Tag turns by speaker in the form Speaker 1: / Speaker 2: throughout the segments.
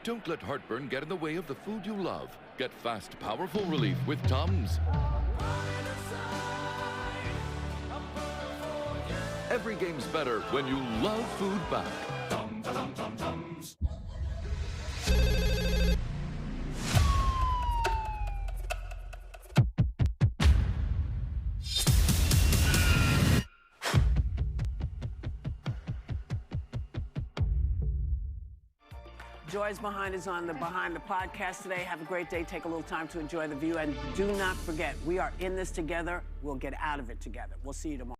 Speaker 1: Don't let heartburn get in the way of the food you love. Get fast, powerful relief with Tums. Every game's better when you love food back. Tums.
Speaker 2: Joy's Behind is on the Behind the podcast today. Have a great day. Take a little time to enjoy the view. And do not forget, we are in this together. We'll get out of it together. We'll see you tomorrow.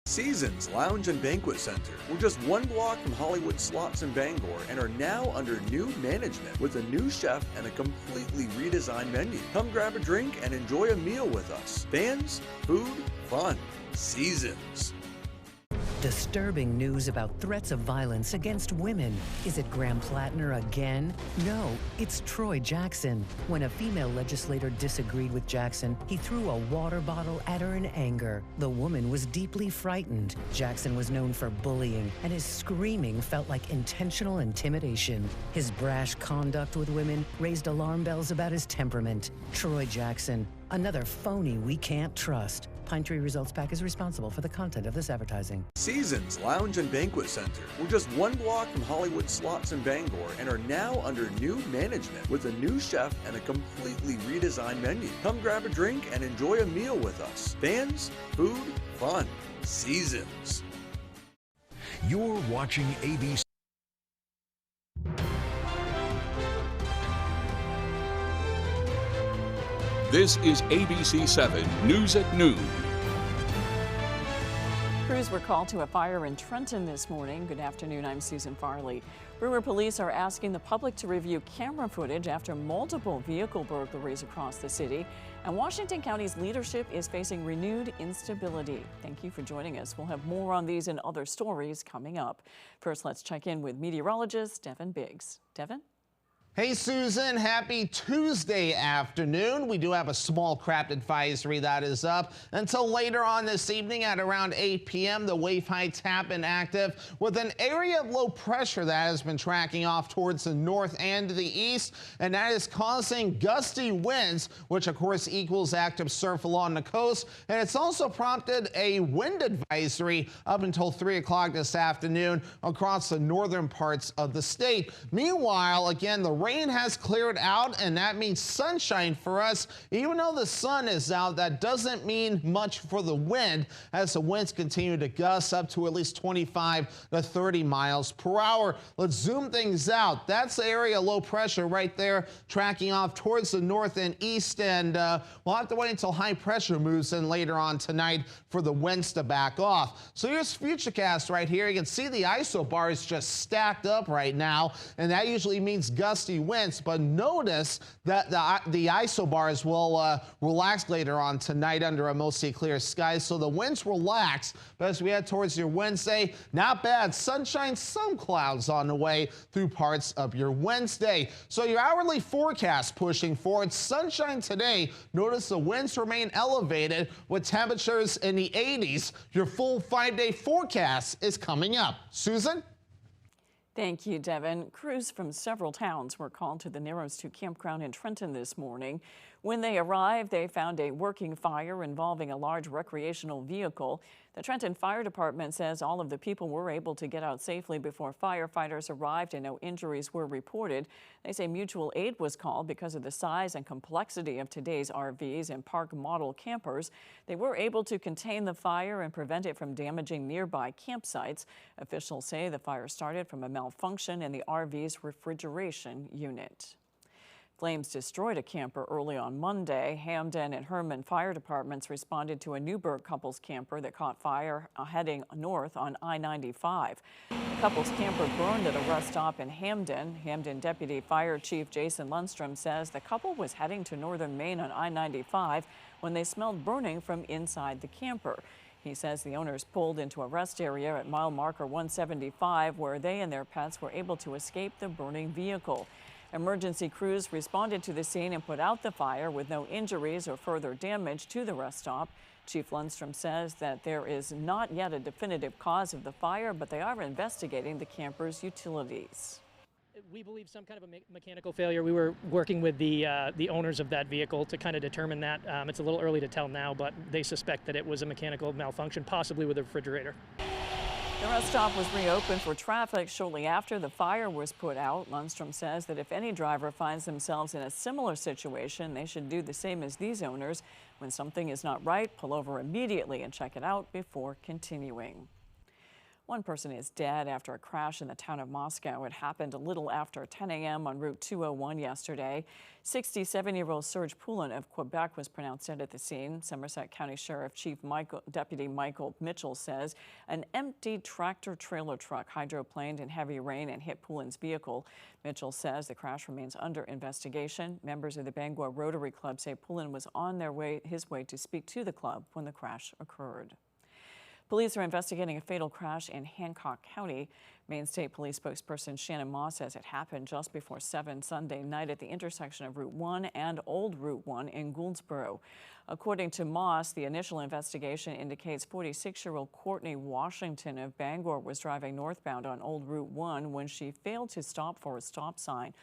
Speaker 3: Seasons Lounge and Banquet Center. We're just one block from Hollywood Slots in Bangor and are now under new management with a new chef and a completely redesigned menu. Come grab a drink and enjoy a meal with us. Fans, food, fun. Seasons.
Speaker 4: Disturbing news about threats of violence against women. Is it Graham Plattner again? No, it's Troy Jackson. When a female legislator disagreed with Jackson, he threw a water bottle at her in anger. The woman was deeply frightened. Jackson was known for bullying, and his screaming felt like intentional intimidation. His brash conduct with women raised alarm bells about his temperament. Troy Jackson, another phony we can't trust. Pine Tree Results PAC is responsible for the content of this advertising.
Speaker 3: Seasons Lounge and Banquet Center. We're just one block from Hollywood Slots in Bangor and are now under new management with a new chef and a completely redesigned menu. Come grab a drink and enjoy a meal with us. Fans, food, fun. Seasons.
Speaker 5: You're watching ABC.
Speaker 6: This is ABC 7 News at Noon.
Speaker 7: Crews were called to a fire in Trenton this morning. Good afternoon, I'm Susan Farley. Brewer police are asking the public to review camera footage after multiple vehicle burglaries across the city. And Washington County's leadership is facing renewed instability. Thank you for joining us. We'll have more on these and other stories coming up. First, let's check in with meteorologist Devin Biggs. Devin?
Speaker 8: Hey Susan, happy Tuesday afternoon. We do have a small craft advisory that is up until later on this evening at around 8 p.m. The wave heights have been active with an area of low pressure that has been tracking off towards the north and the east, and that is causing gusty winds, which of course equals active surf along the coast. And it's also prompted a wind advisory up until 3 o'clock this afternoon across the northern parts of the state. Meanwhile, again, the rain has cleared out, and that means sunshine for us. Even though the sun is out, that doesn't mean much for the wind as the winds continue to gust up to at least 25 to 30 miles per hour. Let's zoom things out. That's the area of low pressure right there tracking off towards the north and east, and we'll have to wait until high pressure moves in later on tonight for the winds to back off. So here's Futurecast right here. You can see the isobars just stacked up right now, and that usually means gusty winds, but notice that the isobars will relax later on tonight under a mostly clear sky, so the winds relax. But as we head towards your Wednesday, not bad. Sunshine, some clouds on the way through parts of your Wednesday. So your hourly forecast pushing forward. Sunshine today. Notice the winds remain elevated with temperatures in the 80s. Your full 5-day forecast is coming up. Susan?
Speaker 7: Thank you, Devin. Crews from several towns were called to the Narrows 2 campground in Trenton this morning. When they arrived, they found a working fire involving a large recreational vehicle. The Trenton Fire Department says all of the people were able to get out safely before firefighters arrived and no injuries were reported. They say mutual aid was called because of the size and complexity of today's RVs and park model campers. They were able to contain the fire and prevent it from damaging nearby campsites. Officials say the fire started from a malfunction in the RV's refrigeration unit. Flames destroyed a camper early on Monday. Hamden and Herman fire departments responded to a Newburgh couple's camper that caught fire heading north on I-95. The couple's camper burned at a rest stop in Hamden. Hamden Deputy Fire Chief Jason Lundstrom says the couple was heading to northern Maine on I-95 when they smelled burning from inside the camper. He says the owners pulled into a rest area at mile marker 175 where they and their pets were able to escape the burning vehicle. Emergency crews responded to the scene and put out the fire with no injuries or further damage to the rest stop. Chief Lundstrom says that there is not yet a definitive cause of the fire, but they are investigating the camper's utilities.
Speaker 9: We believe some kind of a mechanical failure. We were working with the owners of that vehicle to kind of determine that. It's a little early to tell now, but they suspect that it was a mechanical malfunction, possibly with a refrigerator.
Speaker 7: The rest stop was reopened for traffic shortly after the fire was put out. Lundstrom says that if any driver finds themselves in a similar situation, they should do the same as these owners. When something is not right, pull over immediately and check it out before continuing. One person is dead after a crash in the town of Moscow. It happened a little after 10 a.m. on Route 201 yesterday. 67-year-old Serge Poulin of Quebec was pronounced dead at the scene. Somerset County Sheriff Deputy Michael Mitchell says an empty tractor-trailer truck hydroplaned in heavy rain and hit Poulin's vehicle. Mitchell says the crash remains under investigation. Members of the Bangor Rotary Club say Poulin was on his way to speak to the club when the crash occurred. Police are investigating a fatal crash in Hancock County. Maine State Police spokesperson Shannon Moss says it happened just before 7 Sunday night at the intersection of Route 1 and Old Route 1 in Gouldsboro. According to Moss, the initial investigation indicates 46-year-old Courtney Washington of Bangor was driving northbound on Old Route 1 when she failed to stop for a stop sign.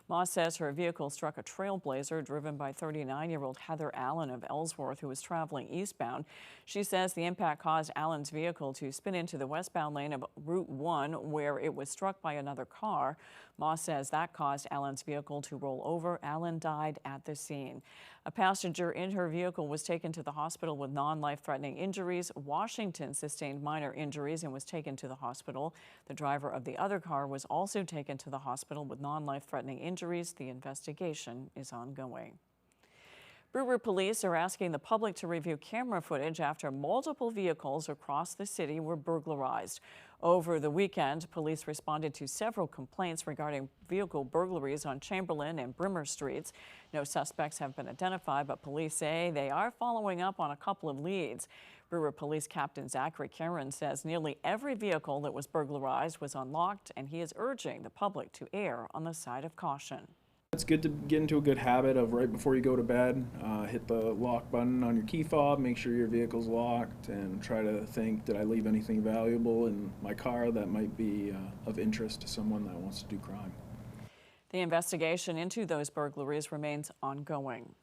Speaker 7: Moss says her vehicle struck a trailblazer driven by 39-year-old Heather Allen of Ellsworth, who was traveling eastbound. She says the impact caused Allen's vehicle to spin into the westbound lane of Route 1, where it was struck by another car. Moss says that caused Allen's vehicle to roll over. Allen died at the scene. A passenger in her vehicle was taken to the hospital with non-life-threatening injuries. Washington sustained minor injuries and was taken to the hospital. The driver of the other car was also taken to the hospital with non-life-threatening injuries. The investigation is ongoing. Brewer police are asking the public to review camera footage after multiple vehicles across the city were burglarized. Over the weekend, police responded to several complaints regarding vehicle burglaries on Chamberlain and Brimmer streets. No suspects have been identified, but police say they are following up on a couple of leads. Brewer Police Captain Zachary Cameron says nearly every vehicle that was burglarized was unlocked, and he is urging the public to err on the side of caution.
Speaker 10: It's good to get into a good habit of right before you go to bed, hit the lock button on your key fob, make sure your vehicle's locked, and try to think, did I leave anything valuable in my car that might be of interest to someone that wants to do crime.
Speaker 7: The investigation into those burglaries remains ongoing.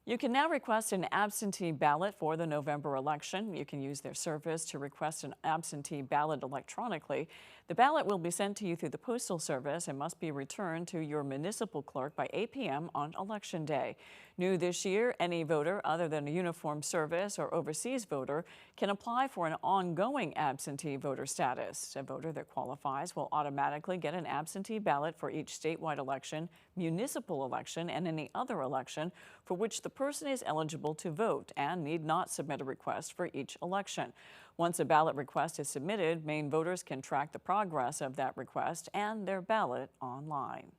Speaker 7: You can now request an absentee ballot for the November election. You can use their service to request an absentee ballot electronically. The ballot will be sent to you through the Postal Service and must be returned to your municipal clerk by 8 p.m. on Election Day. New this year, any voter other than a uniformed service or overseas voter can apply for an ongoing absentee voter status. A voter that qualifies will automatically get an absentee ballot for each statewide election, municipal election, and any other election for which the person is eligible to vote and need not submit a request for each election. Once a ballot request is submitted, Maine voters can track the progress of that request and their ballot online.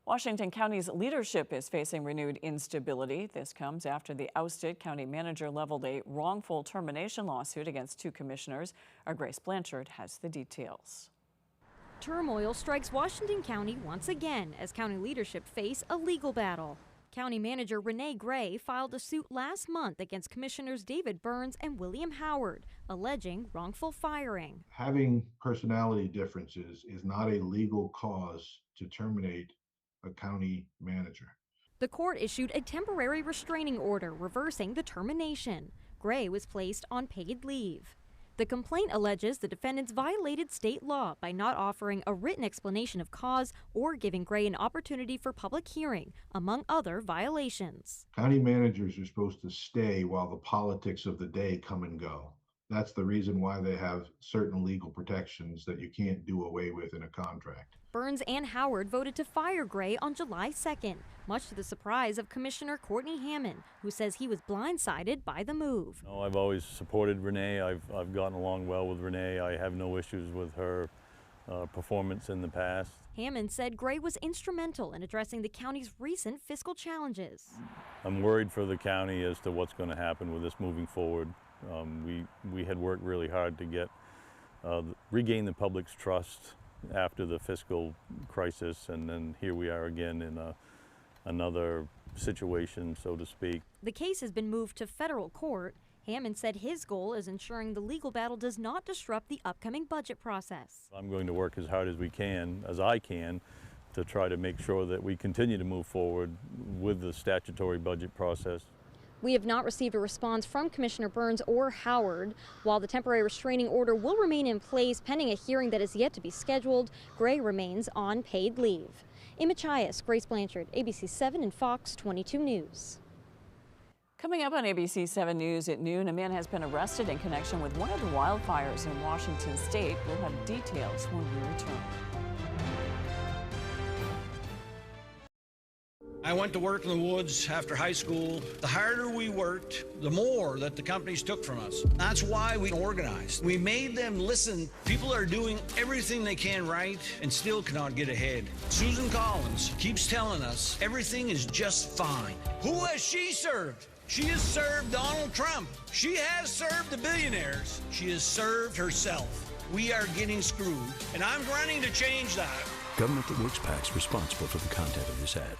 Speaker 7: Washington County's leadership is facing renewed instability. This comes after the ousted county manager leveled a wrongful termination lawsuit against 2 commissioners. Our Grace Blanchard has the details.
Speaker 11: Turmoil strikes Washington County once again as county leadership face a legal battle. County Manager Renee Gray filed a suit last month against Commissioners David Burns and William Howard, alleging wrongful firing.
Speaker 12: Having personality differences is not a legal cause to terminate a county manager.
Speaker 11: The court issued a temporary restraining order reversing the termination. Gray was placed on paid leave. The complaint alleges the defendants violated state law by not offering a written explanation of cause or giving Gray an opportunity for public hearing, among other violations.
Speaker 12: County managers are supposed to stay while the politics of the day come and go. That's the reason why they have certain legal protections that you can't do away with in a contract.
Speaker 11: Burns and Howard voted to fire Gray on July 2nd, much to the surprise of Commissioner Courtney Hammond, who says he was blindsided by the move.
Speaker 13: No, I've always supported Renee. I've gotten along well with Renee. I have no issues with her performance in the past.
Speaker 11: Hammond said Gray was instrumental in addressing the county's recent fiscal challenges.
Speaker 13: I'm worried for the county as to what's going to happen with this moving forward. We had worked really hard to get regain the public's trust after the fiscal crisis, and then here we are again in another situation, so to speak.
Speaker 11: The case has been moved to federal court. Hammond said his goal is ensuring the legal battle does not disrupt the upcoming budget process.
Speaker 13: I'm going to work as hard as I can, to try to make sure that we continue to move forward with the statutory budget process.
Speaker 11: We have not received a response from Commissioner Burns or Howard. While the temporary restraining order will remain in place pending a hearing that is yet to be scheduled, Gray remains on paid leave. In Machias, Grace Blanchard, ABC 7 and Fox 22 News.
Speaker 7: Coming up on ABC 7 News at noon, a man has been arrested in connection with one of the wildfires in Washington state. We'll have details when we return.
Speaker 14: I went to work in the woods after high school. The harder we worked, the more that the companies took from us. That's why we organized. We made them listen. People are doing everything they can right and still cannot get ahead. Susan Collins keeps telling us everything is just fine. Who has she served? She has served Donald Trump. She has served the billionaires. She has served herself. We are getting screwed, and I'm running to change that.
Speaker 5: Government that works PAC's responsible for the content of this ad.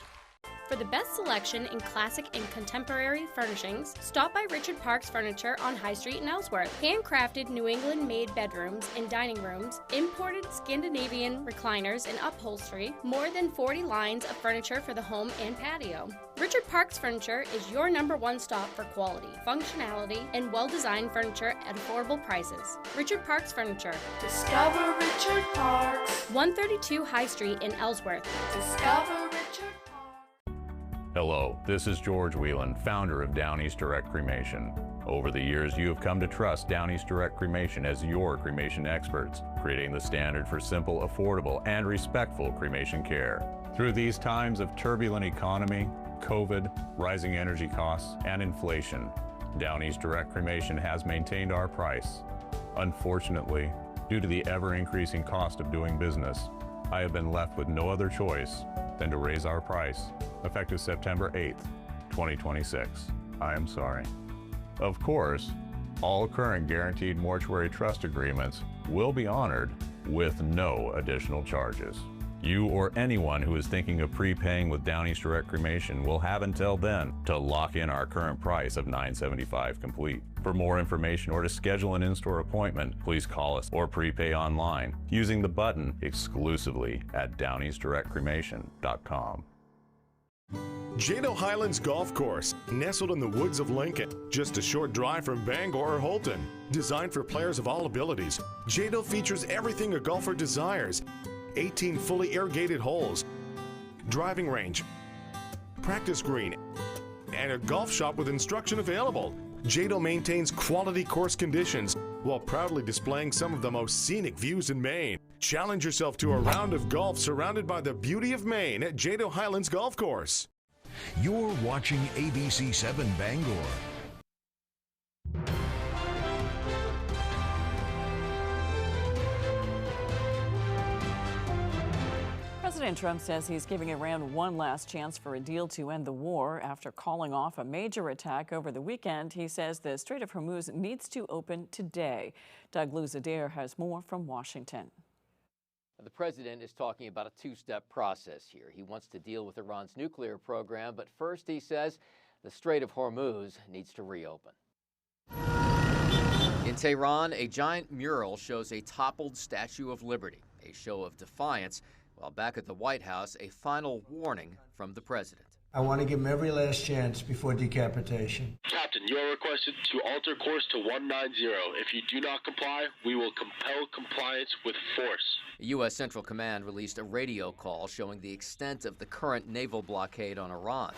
Speaker 15: For the best selection in classic and contemporary furnishings, stop by Richard Parks Furniture on High Street in Ellsworth. Handcrafted New England-made bedrooms and dining rooms, imported Scandinavian recliners and upholstery, more than 40 lines of furniture for the home and patio. Richard Parks Furniture is your #1 stop for quality, functionality, and well-designed furniture at affordable prices. Richard Parks Furniture.
Speaker 16: Discover Richard Parks.
Speaker 15: 132 High Street in Ellsworth.
Speaker 16: Discover Richard.
Speaker 17: Hello, this is George Whelan, founder of Down East Direct Cremation. Over the years, you have come to trust Down East Direct Cremation as your cremation experts, creating the standard for simple, affordable, and respectful cremation care. Through these times of turbulent economy, COVID, rising energy costs, and inflation, Down East Direct Cremation has maintained our price. Unfortunately, due to the ever-increasing cost of doing business, I have been left with no other choice than to raise our price, effective September 8th, 2026. I am sorry. Of course, all current guaranteed mortuary trust agreements will be honored with no additional charges. You or anyone who is thinking of prepaying with Down East Direct Cremation will have until then to lock in our current price of $975 complete. For more information or to schedule an in-store appointment, please call us or prepay online using the button exclusively at downeastdirectcremation.com.
Speaker 18: Jado Highlands Golf Course, nestled in the woods of Lincoln, just a short drive from Bangor or Holton. Designed for players of all abilities, Jado features everything a golfer desires. 18 fully irrigated holes, driving range, practice green, and a golf shop with instruction available. Jado maintains quality course conditions while proudly displaying some of the most scenic views in Maine. Challenge yourself to a round of golf surrounded by the beauty of Maine at Jado Highlands Golf Course.
Speaker 5: You're watching ABC 7 Bangor.
Speaker 7: President Trump says he's giving Iran one last chance for a deal to end the war. After calling off a major attack over the weekend, he says the Strait of Hormuz needs to open today. Doug Luzadere has more from Washington.
Speaker 19: The president is talking about a two-step process here. He wants to deal with Iran's nuclear program, but first he says the Strait of Hormuz needs to reopen. In Tehran, a giant mural shows a toppled Statue of Liberty, a show of defiance, while back at the White House, a final warning from the president.
Speaker 20: I want to give him every last chance before decapitation.
Speaker 21: Captain, you are requested to alter course to 190. If you do not comply, we will compel compliance with force.
Speaker 19: U.S. Central Command released a radio call showing the extent of the current naval blockade on Iran.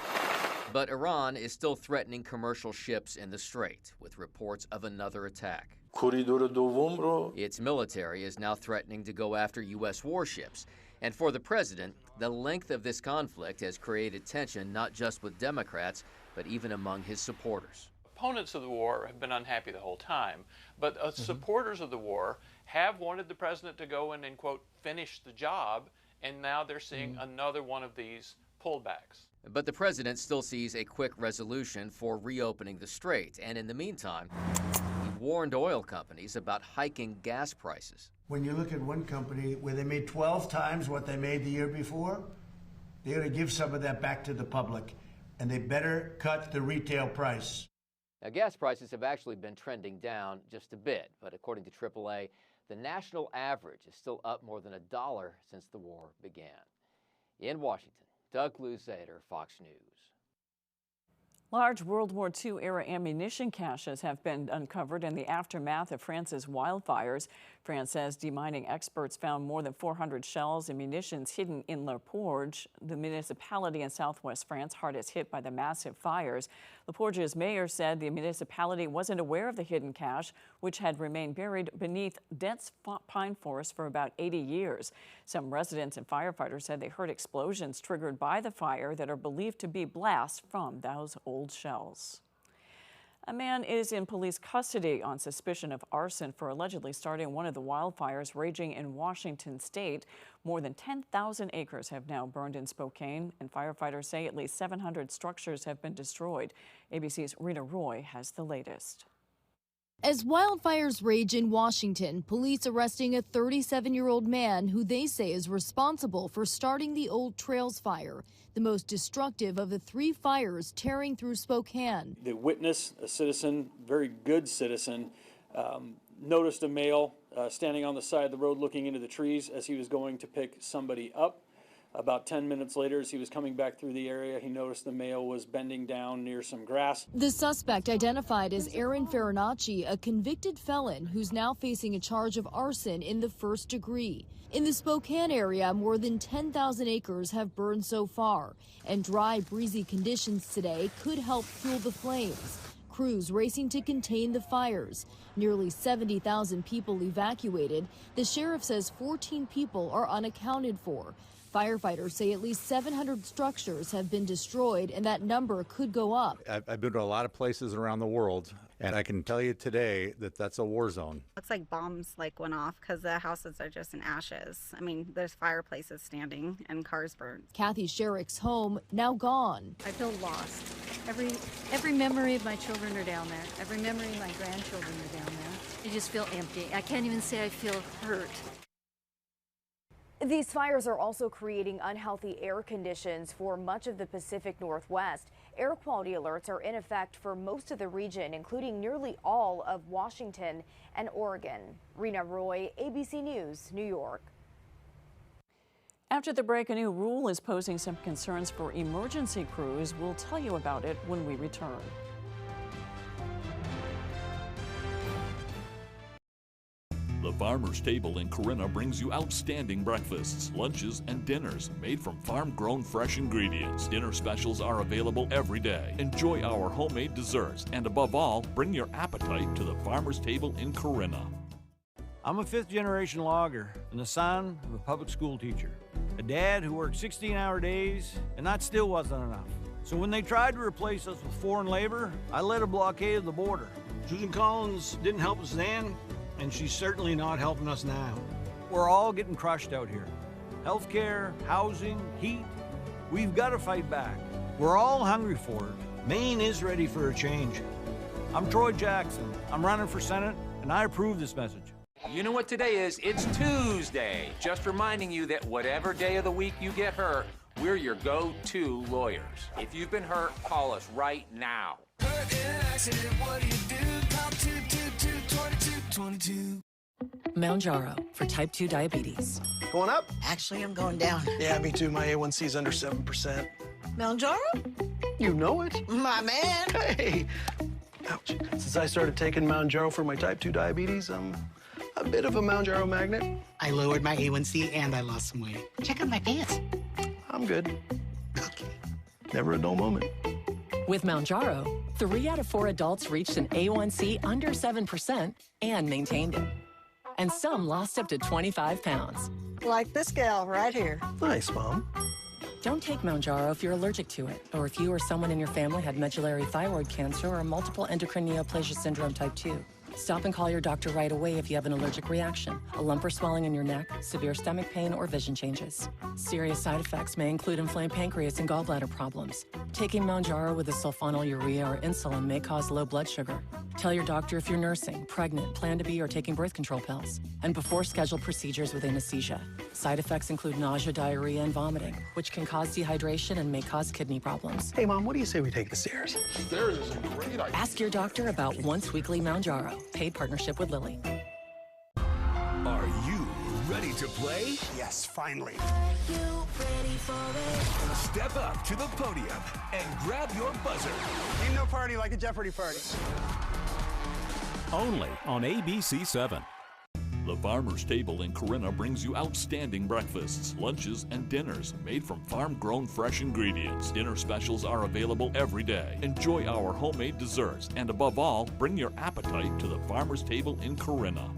Speaker 19: But Iran is still threatening commercial ships in the strait, with reports of another attack. Its military is now threatening to go after U.S. warships. And for the president, the length of this conflict has created tension not just with Democrats, but even among his supporters.
Speaker 22: Opponents of the war have been unhappy the whole time, but supporters of the war have wanted the president to go in and, quote, finish the job, and now they're seeing another one of these pullbacks.
Speaker 19: But the president still sees a quick resolution for reopening the strait, and in the meantime, he warned oil companies about hiking gas prices.
Speaker 20: When you look at one company where they made 12 times what they made the year before, they're going to give some of that back to the public. and they better cut the retail price.
Speaker 19: Now, gas prices have actually been trending down just a bit, but according to AAA, the national average is still up more than $1 since the war began. In Washington, Doug Luzader, Fox News.
Speaker 7: Large World War II-era ammunition caches have been uncovered in the aftermath of France's wildfires. France says demining experts found more than 400 shells and munitions hidden in Le Porge, the municipality in southwest France hardest hit by the massive fires. Le Porge's mayor said the municipality wasn't aware of the hidden cache, which had remained buried beneath dense pine forest for about 80 years. Some residents and firefighters said they heard explosions triggered by the fire that are believed to be blasts from those old shells. A man is in police custody on suspicion of arson for allegedly starting one of the wildfires raging in Washington state. More than 10,000 acres have now burned in Spokane, and firefighters say at least 700 structures have been destroyed. ABC's Rita Roy has the latest.
Speaker 1: As wildfires rage in Washington, police arresting a 37-year-old man who they say is responsible for starting the Old Trails fire, the most destructive of the 3 fires tearing through Spokane.
Speaker 2: The witness, a citizen, very good citizen, noticed a male standing on the side of the road looking into the trees as he was going to pick somebody up. About 10 minutes later, as he was coming back through the area, he noticed the male was bending down near some grass.
Speaker 1: The suspect, identified as Aaron Farinacci, a convicted felon who's now facing a charge of arson in the 1st degree. In the Spokane area, more than 10,000 acres have burned so far, and dry, breezy conditions today could help fuel the flames. Crews racing to contain the fires. Nearly 70,000 people evacuated. The sheriff says 14 people are unaccounted for. Firefighters say at least 700 structures have been destroyed, and that number could go up.
Speaker 23: I've been to a lot of places around the world, and I can tell you today that that's a war zone.
Speaker 24: Looks like bombs went off because the houses are just in ashes. I mean, there's fireplaces standing and cars burned.
Speaker 1: Kathy Sherrick's home now gone.
Speaker 25: I feel lost. Every memory of my children are down there. Every memory of my grandchildren are down there. I just feel empty. I can't even say I feel hurt.
Speaker 26: These fires are also creating unhealthy air conditions for much of the Pacific Northwest. Air quality alerts are in effect for most of the region, including nearly all of Washington and Oregon. Rena Roy, ABC News, New York.
Speaker 7: After the break, a new rule is posing some concerns for emergency crews. We'll tell you about it when we return.
Speaker 6: The Farmer's Table in Corinna brings you outstanding breakfasts, lunches, and dinners made from farm-grown fresh ingredients. Dinner specials are available every day. Enjoy our homemade desserts, and above all, bring your appetite to the Farmer's Table in Corinna.
Speaker 27: I'm a 5th-generation logger and the son of a public school teacher. A dad who worked 16-hour days, and that still wasn't enough. So when they tried to replace us with foreign labor, I led a blockade of the border. Susan Collins didn't help us then, and she's certainly not helping us now. We're all getting crushed out here. Healthcare, housing, heat. We've got to fight back. We're all hungry for it. Maine is ready for a change. I'm Troy Jackson. I'm running for Senate, and I approve this message.
Speaker 28: You know what today is? It's Tuesday. Just reminding you that whatever day of the week you get hurt, we're your go-to lawyers. If you've been hurt, call us right now.
Speaker 29: Hurt in an accident, what do you do? Call 222-2222.
Speaker 4: Mounjaro for type 2 diabetes.
Speaker 30: Going up? Actually, I'm going down. Yeah, me too. My A1C's under 7%. Mounjaro? You know it. My man. Hey. Ouch. Since I started taking Mounjaro for my type 2 diabetes, I'm a bit of a Mounjaro magnet.
Speaker 31: I lowered my A1C and I lost some weight. Check out my pants.
Speaker 30: I'm good. Okay. Never a dull moment.
Speaker 4: With Mounjaro, 3 out of 4 adults reached an A1C under 7% and maintained it. And some lost up to 25 pounds.
Speaker 30: Like this gal right here. Nice, Mom.
Speaker 4: Don't take Mounjaro if you're allergic to it, or if you or someone in your family had medullary thyroid cancer or multiple endocrine neoplasia syndrome type 2.
Speaker 3: Stop and call your doctor right away if you have an allergic reaction, a lump or swelling in your neck, severe stomach pain, or vision changes. Serious side effects may include inflamed pancreas and gallbladder problems. Taking Mounjaro with a sulfonylurea or insulin may cause low blood sugar. Tell your doctor if you're nursing, pregnant, plan to be, or taking birth control pills. And before schedule procedures with anesthesia. Side effects include nausea, diarrhea, and vomiting, which can cause dehydration and may cause kidney problems.
Speaker 30: Hey, Mom, what do you say we take the stairs?
Speaker 8: Stairs is a great idea.
Speaker 3: Ask your doctor about once-weekly Mounjaro. Paid partnership with Lilly.
Speaker 5: Are you ready to play?
Speaker 30: Yes, finally.
Speaker 5: Step up to the podium and grab your buzzer.
Speaker 30: Ain't no party like a Jeopardy party.
Speaker 6: Only on ABC 7. The Farmer's Table in Corinna brings you outstanding breakfasts, lunches, and dinners made from farm-grown fresh ingredients. Dinner specials are available every day. Enjoy our homemade desserts, and above all, bring your appetite to the Farmer's Table in Corinna.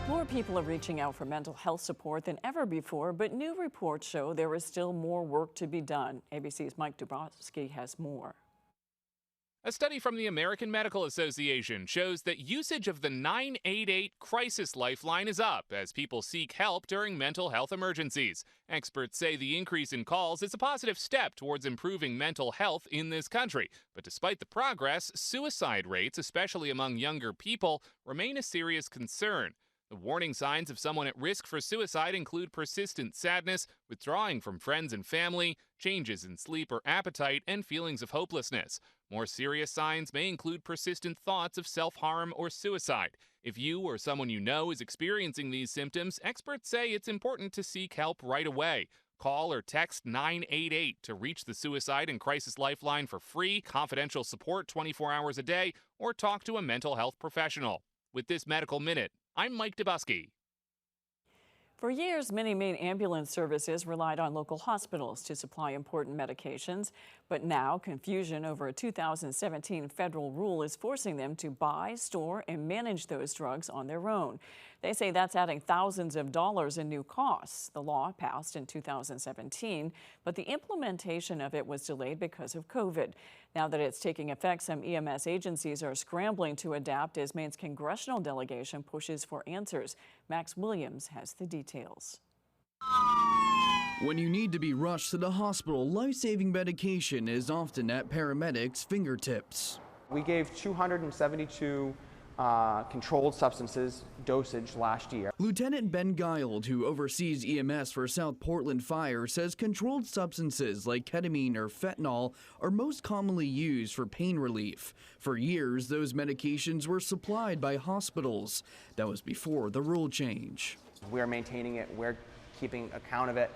Speaker 7: More people are reaching out for mental health support than ever before, but new reports show there is still more work to be done. ABC's Mike Dubrovsky has more.
Speaker 9: A study from the American Medical Association shows that usage of the 988 crisis lifeline is up as people seek help during mental health emergencies. Experts say the increase in calls is a positive step towards improving mental health in this country. But despite the progress, suicide rates, especially among younger people, remain a serious concern. The warning signs of someone at risk for suicide include persistent sadness, withdrawing from friends and family, changes in sleep or appetite, and feelings of hopelessness. More serious signs may include persistent thoughts of self-harm or suicide. If you or someone you know is experiencing these symptoms, experts say it's important to seek help right away. Call or text 988 to reach the Suicide and Crisis Lifeline for free, confidential support 24 hours a day, or talk to a mental health professional. With this Medical Minute, I'm Mike Dubrovsky.
Speaker 7: For years, many main ambulance services relied on local hospitals to supply important medications, but now confusion over a 2017 federal rule is forcing them to buy, store, and manage those drugs on their own. They say that's adding thousands of dollars in new costs. The law passed in 2017, but the implementation of it was delayed because of COVID. Now that it's taking effect, some EMS agencies are scrambling to adapt as Maine's congressional delegation pushes for answers. Max Williams has the details.
Speaker 10: When you need to be rushed to the hospital, life-saving medication is often at paramedics' fingertips.
Speaker 11: We gave 272 controlled substances dosage last year.
Speaker 10: Lieutenant Ben Guild, who oversees EMS for South Portland Fire, says controlled substances like ketamine or fentanyl are most commonly used for pain relief. For years, those medications were supplied by hospitals. That was before the rule change.
Speaker 11: We're maintaining it, we're keeping account of it,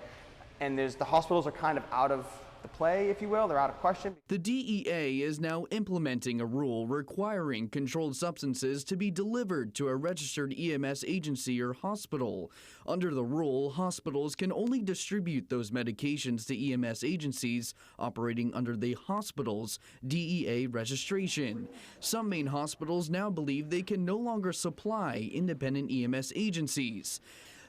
Speaker 11: and the hospitals are kind of out of the play, if you will. They're out of question.
Speaker 10: The DEA is now implementing a rule requiring controlled substances to be delivered to a registered EMS agency or hospital. Under the rule, hospitals can only distribute those medications to EMS agencies operating under the hospital's DEA registration. Some Maine hospitals now believe they can no longer supply independent EMS agencies.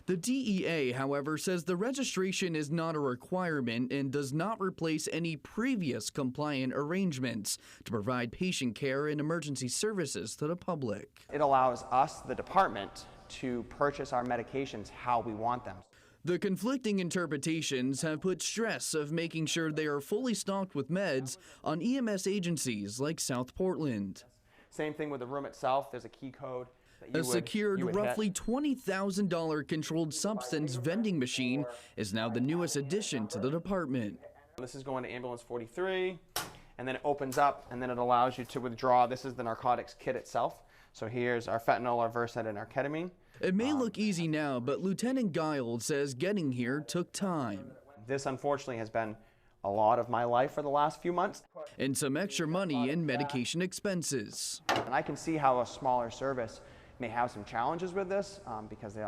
Speaker 10: The DEA, however, says the registration is not a requirement and does not replace any previous compliant arrangements to provide patient care and emergency services to the public.
Speaker 11: It allows us, the department, to purchase our medications how we want them.
Speaker 10: The conflicting interpretations have put stress of making sure they are fully stocked with meds on EMS agencies like South Portland.
Speaker 11: Same thing with the room itself. There's a key code.
Speaker 10: A secured, roughly $20,000 controlled substance vending machine is now the newest addition to the department.
Speaker 11: This is going to ambulance 43, and then it opens up, and then it allows you to withdraw. This is the narcotics kit itself. So here's our fentanyl, our Versed, and our ketamine.
Speaker 10: It may look easy now, but Lieutenant Guild says getting here took time.
Speaker 11: This, unfortunately, has been a lot of my life for the last few months.
Speaker 10: And some extra money in medication expenses.
Speaker 11: And I can see how a smaller service may have some challenges with this because they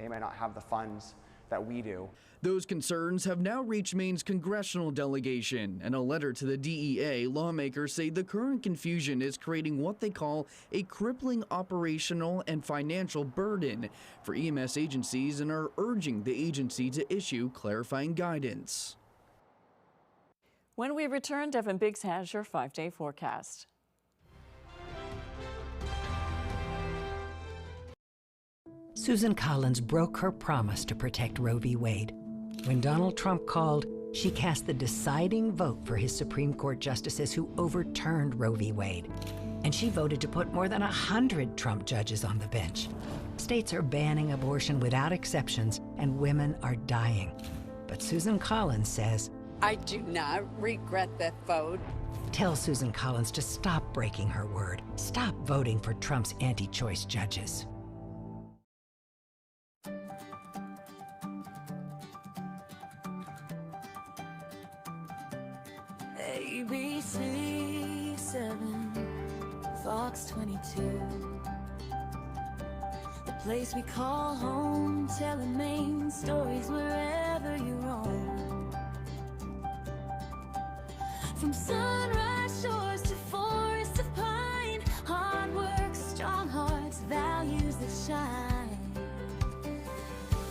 Speaker 11: may not have the funds that we do.
Speaker 10: Those concerns have now reached Maine's congressional delegation. In a letter to the DEA, lawmakers say the current confusion is creating what they call a crippling operational and financial burden for EMS agencies and are urging the agency to issue clarifying guidance.
Speaker 7: When we return, Devin Biggs has your 5-day forecast.
Speaker 8: Susan Collins broke her promise to protect Roe v. Wade. When Donald Trump called, she cast the deciding vote for his Supreme Court justices who overturned Roe v. Wade. And she voted to put more than 100 Trump judges on the bench. States are banning abortion without exceptions, and women are dying. But Susan Collins says,
Speaker 12: I do not regret that vote.
Speaker 8: Tell Susan Collins to stop breaking her word. Stop voting for Trump's anti-choice judges.
Speaker 29: ABC 7, Fox 22. The place we call home, telling main stories wherever you roam. From sunrise shores to forests of pine, hard work, strong hearts, values that shine.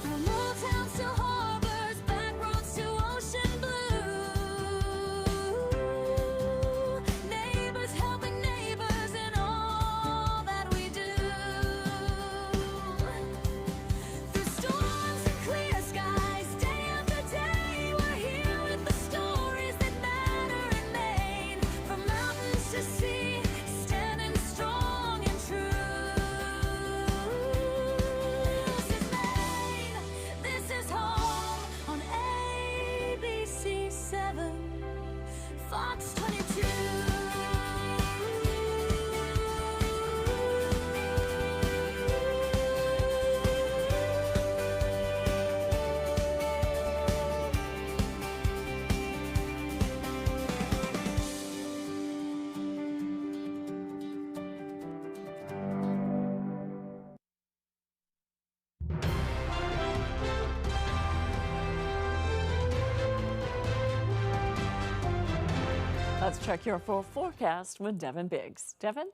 Speaker 29: From old towns to harbors, back roads to ocean blue. Neighbors helping neighbors in all that we do. Through storms and clear skies, day after day, we're here with the stories that matter in Maine. From mountains to sea, standing strong and true. This is Maine, this is home on ABC 7, Fox 22.
Speaker 7: Let's check your full forecast with Devin Biggs. Devin?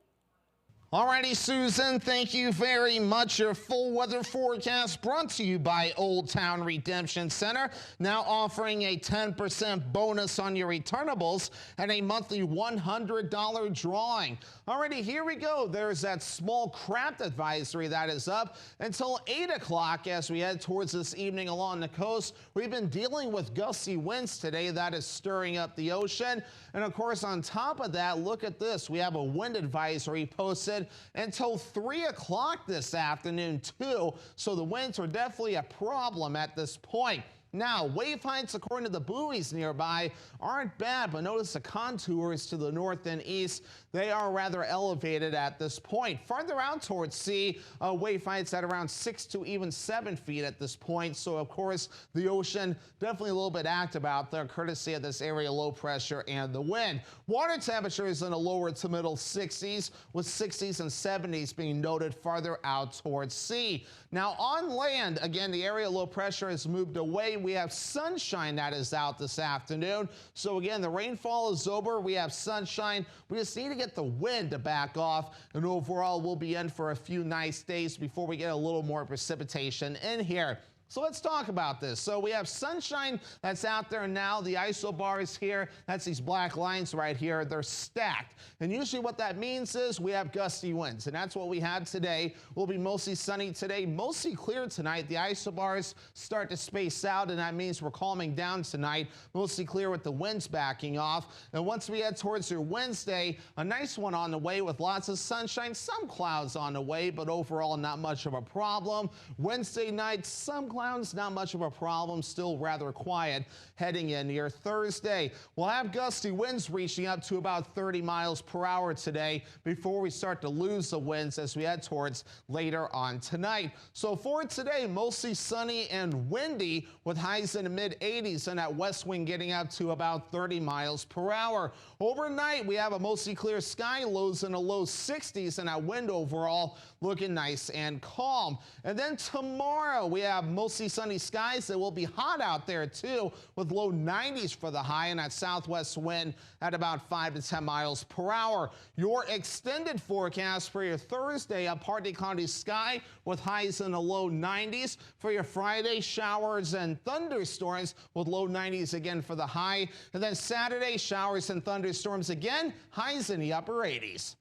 Speaker 13: Alrighty, Susan, thank you very much. Your full weather forecast brought to you by Old Town Redemption Center, now offering a 10% bonus on your returnables and a monthly $100 drawing. Alrighty, here we go. There's that small craft advisory that is up until 8 o'clock as we head towards this evening along the coast. We've been dealing with gusty winds today that is stirring up the ocean. And of course, on top of that, look at this. We have a wind advisory posted until 3 o'clock this afternoon too, so the winds are definitely a problem at this point. Now, wave heights, according to the buoys nearby, aren't bad, but notice the contours to the north and east. They are rather elevated at this point. Farther out towards sea, wave heights at around 6 to even 7 feet at this point. So, of course, the ocean definitely a little bit active out there, courtesy of this area low pressure and the wind. Water temperatures in the lower to middle 60s, with 60s and 70s being noted farther out towards sea. Now, on land, again, the area low pressure has moved away. We have sunshine that is out this afternoon. So again, the rainfall is over. We have sunshine. We just need to get the wind to back off. And overall, we'll be in for a few nice days before we get a little more precipitation in here. So let's talk about this. So we have sunshine that's out there now. The isobars here, that's these black lines right here. They're stacked. And usually what that means is we have gusty winds. And that's what we had today. We'll be mostly sunny today, mostly clear tonight. The isobars start to space out, and that means we're calming down tonight. Mostly clear with the winds backing off. And once we head towards your Wednesday, a nice one on the way with lots of sunshine, some clouds on the way, but overall not much of a problem. Wednesday night, some clouds, not much of a problem, still rather quiet heading in near Thursday. We'll have gusty winds reaching up to about 30 miles per hour today before we start to lose the winds as we head towards later on tonight. So for today, mostly sunny and windy with highs in the mid 80s and that west wind getting up to about 30 miles per hour. Overnight, we have a mostly clear sky, lows in the low 60s, and that wind overall looking nice and calm. And then tomorrow, we have mostly sunny skies. It will be hot out there too, with low 90s for the high and that southwest wind at about 5 to 10 miles per hour. Your extended forecast for your Thursday, a partly cloudy sky with highs in the low 90s. For your Friday, showers and thunderstorms with low 90s again for the high. And then Saturday, showers and thunderstorms again, highs in the upper 80s.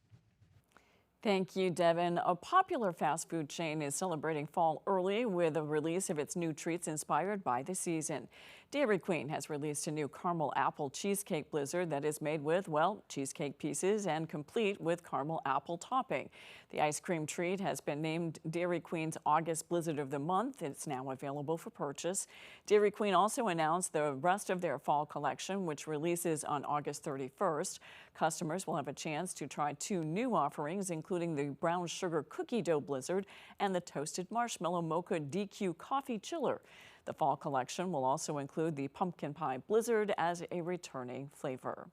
Speaker 7: Thank you, Devin. A popular fast food chain is celebrating fall early with the release of its new treats inspired by the season. Dairy Queen has released a new caramel apple cheesecake blizzard that is made with, well, cheesecake pieces and complete with caramel apple topping. The ice cream treat has been named Dairy Queen's August Blizzard of the Month. It's now available for purchase. Dairy Queen also announced the rest of their fall collection, which releases on August 31st. Customers will have a chance to try 2 new offerings, including the brown sugar cookie dough blizzard and the toasted marshmallow mocha DQ coffee chiller. The fall collection will also include the pumpkin pie blizzard as a returning flavor.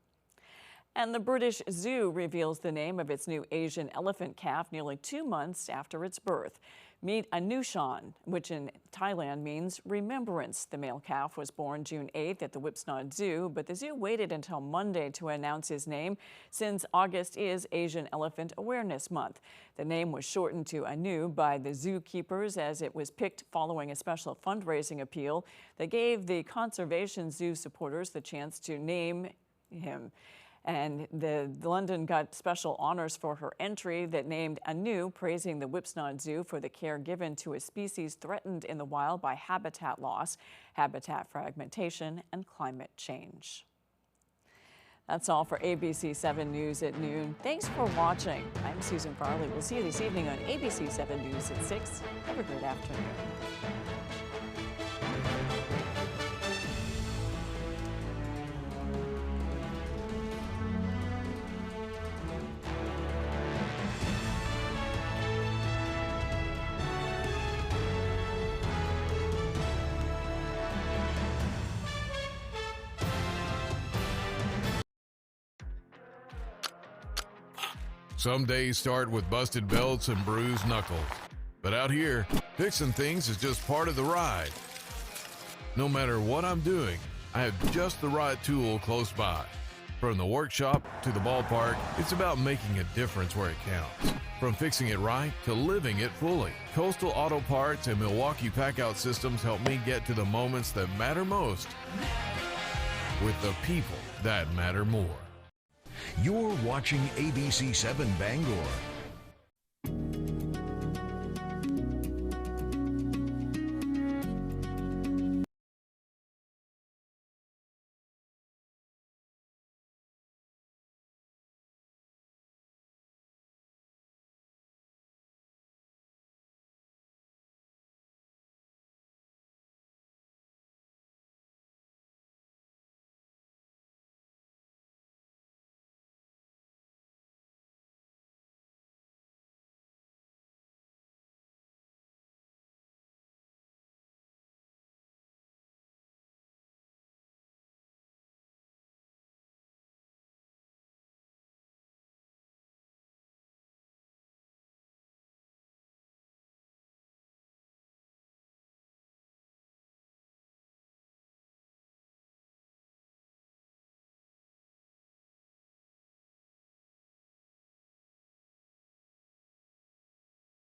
Speaker 7: And the British Zoo reveals the name of its new Asian elephant calf nearly 2 months after its birth. Meet Anushan, which in Thailand means remembrance. The male calf was born June 8th at the WVII Zoo, but the zoo waited until Monday to announce his name since August is Asian Elephant Awareness Month. The name was shortened to Anu by the zookeepers as it was picked following a special fundraising appeal that gave the Conservation Zoo supporters the chance to name him. And the London got special honors for her entry that named Anu, praising the WVII Zoo for the care given to a species threatened in the wild by habitat loss, habitat fragmentation, and climate change. That's all for ABC 7 News at noon. Thanks for watching. I'm Susan Farley. We'll see you this evening on ABC 7 News at 6. Have a great afternoon.
Speaker 5: Some days start with busted belts and bruised knuckles. But out here, fixing things is just part of the ride. No matter what I'm doing, I have just the right tool close by. From the workshop to the ballpark, it's about making a difference where it counts. From fixing it right to living it fully. Coastal Auto Parts and Milwaukee Packout Systems help me get to the moments that matter most with the people that matter more. You're watching ABC 7 Bangor.